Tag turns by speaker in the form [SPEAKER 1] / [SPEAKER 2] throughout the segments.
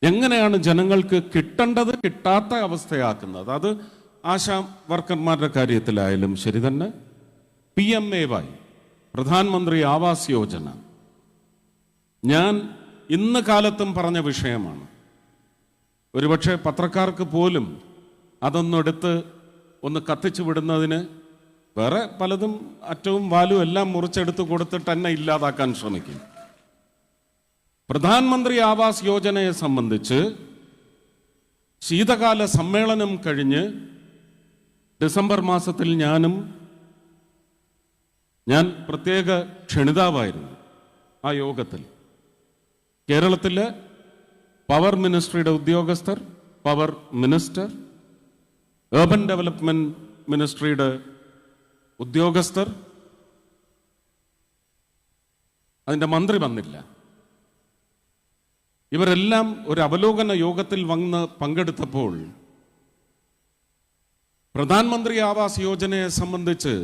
[SPEAKER 1] എങ്ങനെയാണ് ജനങ്ങൾക്ക് കിട്ടേണ്ടത് കിട്ടാത്ത അവസ്ഥയാക്കുന്നത്? അത് ആശാ വർക്കർമാരുടെ കാര്യത്തിലായാലും ശരി തന്നെ. PMAY, പ്രധാനമന്ത്രി ആവാസ് യോജന, ഞാൻ ഇന്ന് കാലത്തും പറഞ്ഞ വിഷയമാണ്. ഒരുപക്ഷെ പത്രക്കാർക്ക് പോലും അതൊന്നെടുത്ത് ഒന്ന് കത്തിച്ചു വിടുന്നതിന് വേറെ പലതും അറ്റവും വാലും എല്ലാം മുറിച്ചെടുത്ത് കൊടുത്തിട്ട് തന്നെ ഇല്ലാതാക്കാൻ ശ്രമിക്കും. പ്രധാനമന്ത്രി ആവാസ് യോജനയെ സംബന്ധിച്ച് ശീതകാല സമ്മേളനം കഴിഞ്ഞ് ഡിസംബർ മാസത്തിൽ ഞാൻ പ്രത്യേക ക്ഷണിതാവായിരുന്നു ആ യോഗത്തിൽ. കേരളത്തിലെ പവർ മിനിസ്ട്രിയുടെ ഉദ്യോഗസ്ഥർ, പവർ മിനിസ്റ്റർ, ഏർബൻ ഡെവലപ്മെന്റ് മിനിസ്ട്രിയുടെ ഉദ്യോഗസ്ഥർ, അതിൻ്റെ മന്ത്രി വന്നില്ല. ഇവരെല്ലാം ഒരു അവലോകന യോഗത്തിൽ വന്ന് പങ്കെടുത്തപ്പോൾ പ്രധാനമന്ത്രി ആവാസ് യോജനയെ സംബന്ധിച്ച്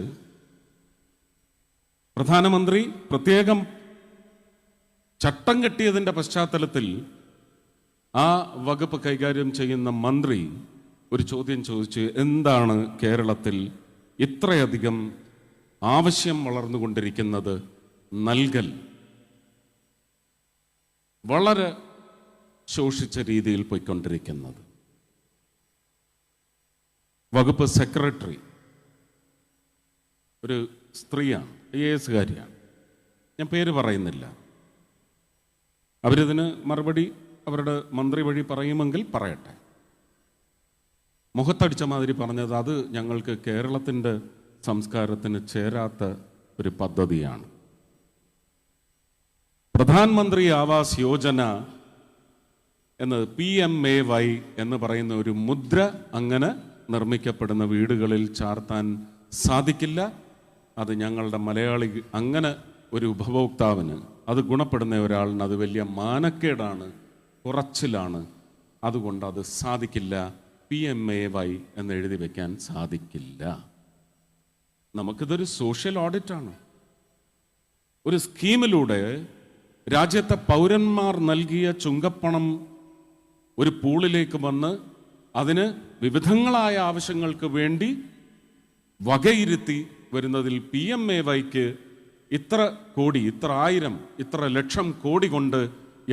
[SPEAKER 1] പ്രധാനമന്ത്രി പ്രത്യേകം ചട്ടം കെട്ടിയതിൻ്റെ പശ്ചാത്തലത്തിൽ ആ വകുപ്പ് കൈകാര്യം ചെയ്യുന്ന മന്ത്രി ഒരു ചോദ്യം ചോദിച്ച്, എന്താണ് കേരളത്തിൽ ഇത്രയധികം ആവശ്യം വളർന്നുകൊണ്ടിരിക്കുന്നത്? നൽകൽ വളരെ ശോഷിച്ച രീതിയിൽ പോയിക്കൊണ്ടിരിക്കുന്നത്. വകുപ്പ് സെക്രട്ടറി ഒരു സ്ത്രീയാണ്, IAS കാരിയാണ്, ഞാൻ പേര് പറയുന്നില്ല. അവരിതിന് മറുപടി അവരുടെ മന്ത്രി വഴി പറയുമെങ്കിൽ പറയട്ടെ. മുഖത്തടിച്ച മാതിരി പറഞ്ഞത് അത് ഞങ്ങൾക്ക് കേരളത്തിൻ്റെ സംസ്കാരത്തിന് ചേരാത്ത ഒരു പദ്ധതിയാണ്. പ്രധാനമന്ത്രി ആവാസ് യോജന എന്നത് PMAY എന്ന് പറയുന്ന ഒരു മുദ്ര അങ്ങനെ നിർമ്മിക്കപ്പെടുന്ന വീടുകളിൽ ചാർത്താൻ സാധിക്കില്ല. അത് ഞങ്ങളുടെ മലയാളി, അങ്ങനെ ഒരു ഉപഭോക്താവിന്, അത് ഗുണപ്പെടുന്ന ഒരാളിന് അത് വലിയ മാനക്കേടാണ്, കുറച്ചിലാണ്. അതുകൊണ്ട് അത് സാധിക്കില്ല. PMAY എന്ന് എഴുതി വയ്ക്കാൻ സാധിക്കില്ല. നമുക്കിതൊരു സോഷ്യൽ ഓഡിറ്റാണ്. ഒരു സ്കീമിലൂടെ രാജ്യത്തെ പൗരന്മാർ നൽകിയ ചുങ്കപ്പണം ഒരു പൂളിലേക്ക് വന്ന് അതിന് വിവിധങ്ങളായ ആവശ്യങ്ങൾക്ക് വേണ്ടി വകയിരുത്തി വരുന്നതിൽ PMAYക്ക് ഇത്ര കോടി, ഇത്ര ആയിരം, ഇത്ര ലക്ഷം കോടി കൊണ്ട്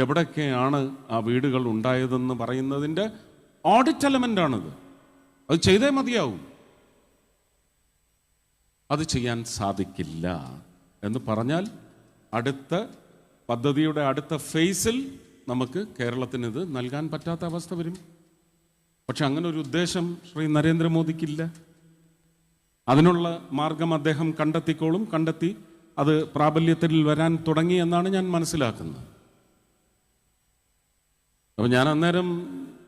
[SPEAKER 1] എവിടൊക്കെയാണ് ആ വീടുകൾ ഉണ്ടായതെന്ന് പറയുന്നതിൻ്റെ ഓഡിറ്റ് എലമെൻ്റാണിത്. അത് ചെയ്തേ മതിയാവും. അത് ചെയ്യാൻ സാധിക്കില്ല എന്ന് പറഞ്ഞാൽ അടുത്ത പദ്ധതിയുടെ അടുത്ത ഫേസിൽ നമുക്ക് കേരളത്തിന് ഇത് നൽകാൻ പറ്റാത്ത അവസ്ഥ വരും. പക്ഷെ അങ്ങനെ ഒരു ഉദ്ദേശം ശ്രീ നരേന്ദ്രമോദിക്കില്ല. അതിനുള്ള മാർഗം അദ്ദേഹം കണ്ടെത്തിക്കോളും. കണ്ടെത്തി അത് പ്രാബല്യത്തിൽ വരാൻ തുടങ്ങി എന്നാണ് ഞാൻ മനസ്സിലാക്കുന്നത്. അപ്പം ഞാൻ അന്നേരം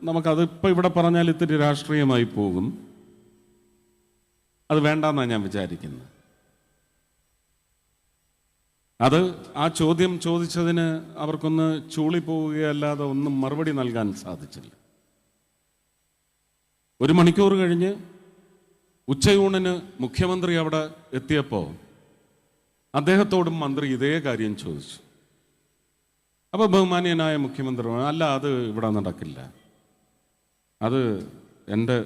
[SPEAKER 1] നമുക്കതിപ്പോൾ ഇവിടെ പറഞ്ഞാൽ ഇത്തിരി രാഷ്ട്രീയമായി പോകും. അത് വേണ്ടെന്നാണ് ഞാൻ വിചാരിക്കുന്നത്. അത് ആ ചോദ്യം ചോദിച്ചതിന് അവർക്കൊന്ന് ചൂളിപ്പോവുകയല്ലാതെ ഒന്നും മറുപടി നൽകാൻ സാധിച്ചില്ല. 1 മണിക്കൂർ കഴിഞ്ഞ് ഉച്ചയൂണിന് മുഖ്യമന്ത്രി അവിടെ എത്തിയപ്പോൾ അദ്ദേഹത്തോടും മന്ത്രി ഇതേ കാര്യം ചോദിച്ചു. അപ്പോൾ ബഹുമാനീയനായ മുഖ്യമന്ത്രി, അല്ല, അത് ഇവിടെ നടക്കില്ല, അത് എൻ്റെ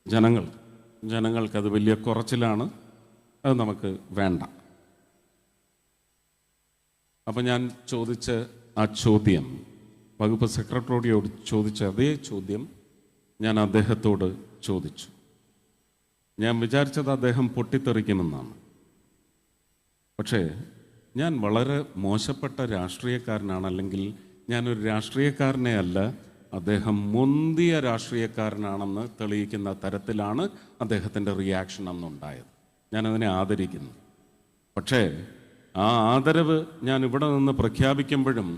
[SPEAKER 1] ജനങ്ങൾക്കത് വലിയ കുറച്ചിലാണ്, അത് നമുക്ക് വേണ്ട. അപ്പം ഞാൻ ചോദിച്ച ആ ചോദ്യം, വകുപ്പ് സെക്രട്ടറിയോട് ചോദിച്ച അതേ ചോദ്യം ഞാൻ അദ്ദേഹത്തോട് ചോദിച്ചു. ഞാൻ വിചാരിച്ചത് അദ്ദേഹം പൊട്ടിത്തെറിക്കുമെന്നാണ്. പക്ഷേ ഞാൻ വളരെ മോശപ്പെട്ട രാഷ്ട്രീയക്കാരനാണ്, അല്ലെങ്കിൽ ഞാനൊരു രാഷ്ട്രീയക്കാരനെ അല്ല, അദ്ദേഹം മുന്തിയ രാഷ്ട്രീയക്കാരനാണെന്ന് തെളിയിക്കുന്ന തരത്തിലാണ് അദ്ദേഹത്തിൻ്റെ റിയാക്ഷൻ അന്നുണ്ടായത്. ഞാനതിനെ ആദരിക്കുന്നു. പക്ഷേ ആ ആദരവ് ഞാൻ ഇവിടെ നിന്ന് പ്രഖ്യാപിക്കുമ്പോഴും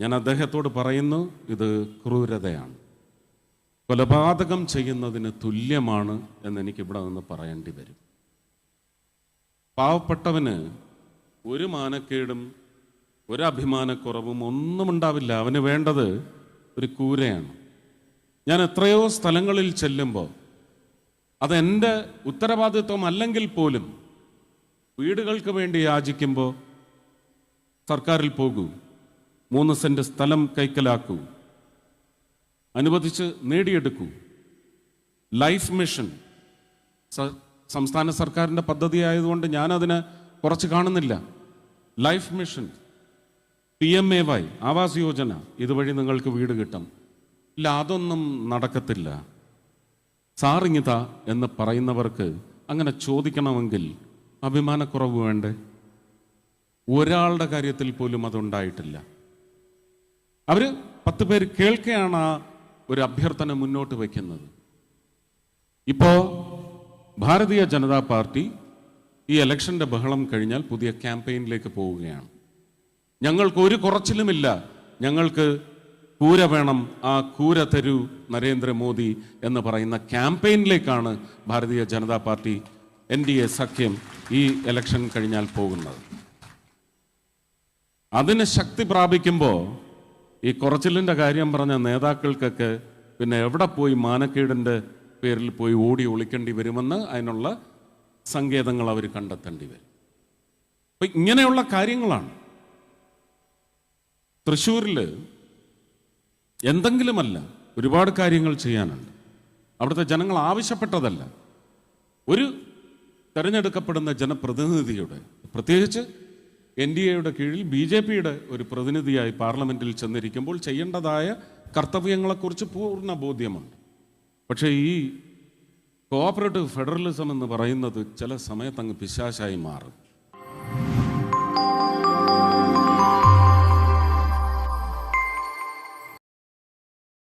[SPEAKER 1] ഞാൻ അദ്ദേഹത്തോട് പറയുന്നു, ഇത് ക്രൂരതയാണ്, കൊലപാതകം ചെയ്യുന്നതിന് തുല്യമാണ് എന്നെനിക്കിവിടെ നിന്ന് പറയേണ്ടി വരും. പാവപ്പെട്ടവന് ഒരു മാനക്കേടും ഒരു അഭിമാനക്കുറവും ഒന്നും ഉണ്ടാവില്ല. അവന് വേണ്ടത് ഒരു കൂരയാണ്. ഞാൻ എത്രയോ സ്ഥലങ്ങളിൽ ചെല്ലുമ്പോൾ അതെൻ്റെ ഉത്തരവാദിത്വം അല്ലെങ്കിൽ പോലും വീടുകൾക്ക് വേണ്ടി യാചിക്കുമ്പോൾ സർക്കാരിൽ പോകൂ, 3 സെന്റ് സ്ഥലം കൈക്കലാക്കൂ, അനുവദിച്ച് നേടിയെടുക്കൂ. ലൈഫ് മിഷൻ സംസ്ഥാന സർക്കാരിൻ്റെ പദ്ധതി ആയതുകൊണ്ട് ഞാനതിന് കുറച്ച് കാണുന്നില്ല. Life mission, PMAY Awas Yojana, ഇതുവഴി നിങ്ങൾക്ക് വീട് കിട്ടും. ഇല്ല, അതൊന്നും നടക്കത്തില്ല. സാറിങ്ങിത എന്ന് പറയുന്നവർക്ക് അങ്ങനെ ചോദിക്കണമെങ്കിൽ അഭിമാനക്കുറവ് വേണ്ടേ? ഒരാളുടെ കാര്യത്തിൽ പോലും അതുണ്ടായിട്ടില്ല. അവർ 10 പേര് കേൾക്കെയാണ് ആ ഒരു അഭ്യർത്ഥന മുന്നോട്ട് വയ്ക്കുന്നത്. ഇപ്പോൾ ഭാരതീയ ജനതാ പാർട്ടി ഈ ഇലക്ഷൻ്റെ ബഹളം കഴിഞ്ഞാൽ പുതിയ ക്യാമ്പയിനിലേക്ക് പോവുകയാണ്. ഞങ്ങൾക്ക് ഒരു കുറച്ചിലുമില്ല, ഞങ്ങൾക്ക് കൂര വേണം, ആ കൂര തരൂ നരേന്ദ്രമോദി എന്ന് പറയുന്ന ക്യാമ്പയിനിലേക്കാണ് ഭാരതീയ ജനതാ പാർട്ടി NDA സഖ്യം ഈ ഇലക്ഷൻ കഴിഞ്ഞാൽ പോകുന്നത്. അതിന് ശക്തി പ്രാപിക്കുമ്പോൾ ഈ കുറച്ചിലിൻ്റെ കാര്യം പറഞ്ഞ നേതാക്കൾക്കൊക്കെ പിന്നെ എവിടെ പോയി മാനക്കേടിൻ്റെ പേരിൽ പോയി ഓടി ഒളിക്കേണ്ടി വരുമെന്ന് അതിനുള്ള സങ്കേതങ്ങൾ അവർ കണ്ടെത്തേണ്ടി വരും. അപ്പം ഇങ്ങനെയുള്ള കാര്യങ്ങളാണ്. തൃശ്ശൂരിൽ എന്തെങ്കിലുമല്ല, ഒരുപാട് കാര്യങ്ങൾ ചെയ്യാനുണ്ട്. അവിടുത്തെ ജനങ്ങൾ ആവശ്യപ്പെട്ടതല്ല. ഒരു തിരഞ്ഞെടുക്കപ്പെടുന്ന ജനപ്രതിനിധിയുടെ, പ്രത്യേകിച്ച് NDAയുടെ കീഴിൽ BJPയുടെ ഒരു പ്രതിനിധിയായി പാർലമെൻറ്റിൽ ചെന്നിരിക്കുമ്പോൾ ചെയ്യേണ്ടതായ കർത്തവ്യങ്ങളെക്കുറിച്ച് പൂർണ്ണ ബോധ്യമുണ്ട്. പക്ഷേ ഈ കോഓപ്പറേറ്റീവ് ഫെഡറലിസം എന്ന് പറയുന്നത് ചില സമയത്ത് അങ്ങ് പിശാചായി മാറും.